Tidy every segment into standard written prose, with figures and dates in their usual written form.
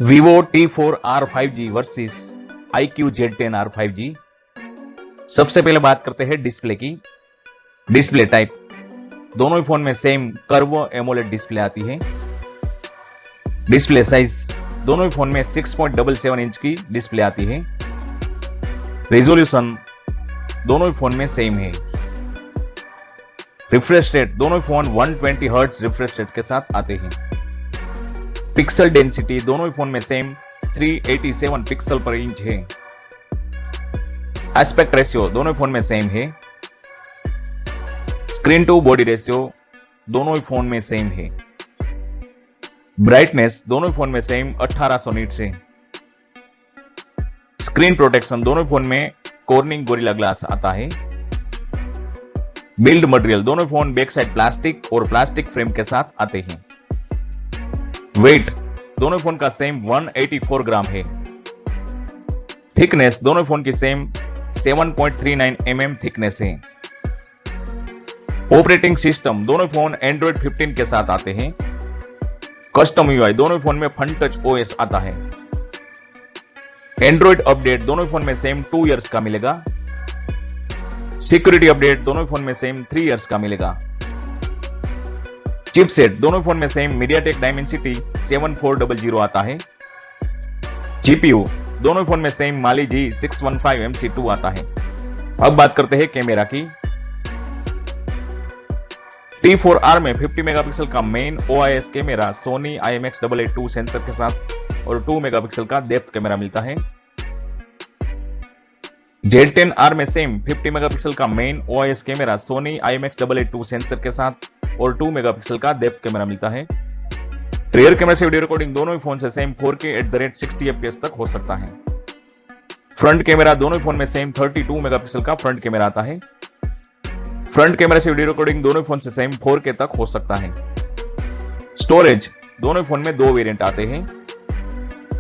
Vivo T4R 5G versus iQOO Z10R 5G। सबसे पहले बात करते हैं डिस्प्ले की। डिस्प्ले टाइप दोनों ही फोन में सेम कर्व एमोलेड डिस्प्ले आती है। डिस्प्ले साइज दोनों ही फोन में 6.77 इंच की डिस्प्ले आती है। रेजोल्यूशन दोनों ही फोन में सेम है। रिफ्रेश रेट दोनों ही फोन 120 हर्ट्ज रिफ्रेश रेट के साथ आते हैं। पिक्सल डेंसिटी दोनों ही फोन में सेम 387 पिक्सल पर इंच है। एस्पेक्ट रेशियो दोनों ही फोन में सेम है। स्क्रीन टू बॉडी रेशियो दोनों ही फोन में सेम है। ब्राइटनेस दोनों ही फोन में सेम 1800 निट्स है। स्क्रीन प्रोटेक्शन दोनों ही फोन में कॉर्निंग गोरिल्ला ग्लास आता है। बिल्ड मटेरियल दोनों फोन बैक साइड प्लास्टिक और प्लास्टिक फ्रेम के साथ आते हैं। वेट दोनों फोन का सेम 184 ग्राम है। थिकनेस दोनों फोन की सेम 7.39 mm थिकनेस है। ऑपरेटिंग सिस्टम दोनों फोन एंड्रॉइड 15 के साथ आते हैं। कस्टम यूआई दोनों फोन में फन टच ओएस आता है। एंड्रॉइड अपडेट दोनों फोन में सेम 2 इयर्स का मिलेगा। सिक्योरिटी अपडेट दोनों फोन में सेम 3 इयर्स का मिलेगा। चिपसेट दोनों फोन में सेम मीडियाटेक डायमेंसिटी 7400 आता है। जीपीयू दोनों फोन में सेम माली G615 MC2 आता है। अब बात करते हैं कैमरा की। T4R में 50 मेगापिक्सल का main OIS camera Sony IMX882 sensor के साथ और 2 मेगापिक्सल का डेप्थ कैमरा मिलता है। Z10R में सेम 50 मेगापिक्सल का main OIS camera Sony IMX882 sensor के साथ और 2 मेगापिक्सल का डेप्थ कैमरा मिलता है। रियर कैमरा से वीडियो रिकॉर्डिंग दोनों ही फोन से सेम 4K @ 60 fps तक हो सकता है। फ्रंट कैमरा दोनों ही फोन में सेम 32 मेगापिक्सल का फ्रंट कैमरा आता है। फ्रंट कैमरा से वीडियो रिकॉर्डिंग दोनों फोन से सेम 4K तक हो सकता है। स्टोरेज दोनों फोन में 2 वेरिएंट आते हैं।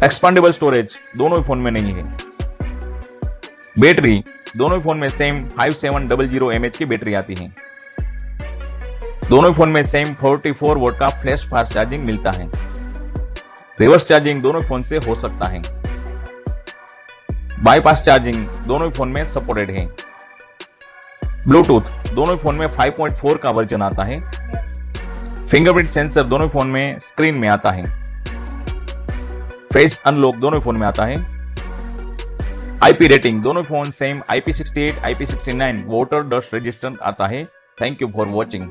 एक्सपांडेबल स्टोरेज दोनों ही फोन में नहीं है। बैटरी दोनों फोन में सेम 5700 mAh की बैटरी आती है। दोनों फोन में सेम 44 वोल्ट का फ्लैश फास्ट चार्जिंग मिलता है। रिवर्स चार्जिंग दोनों फोन से हो सकता है। बाईपास चार्जिंग दोनों फोन में सपोर्टेड है। ब्लूटूथ दोनों फोन में 5.4 का वर्जन आता है। फिंगरप्रिंट सेंसर दोनों फोन में स्क्रीन में आता है। फेस अनलॉक दोनों फोन में आता है। आईपी रेटिंग दोनों phone same IP68 IP69 water dust resistant आता है। Thank you for watching.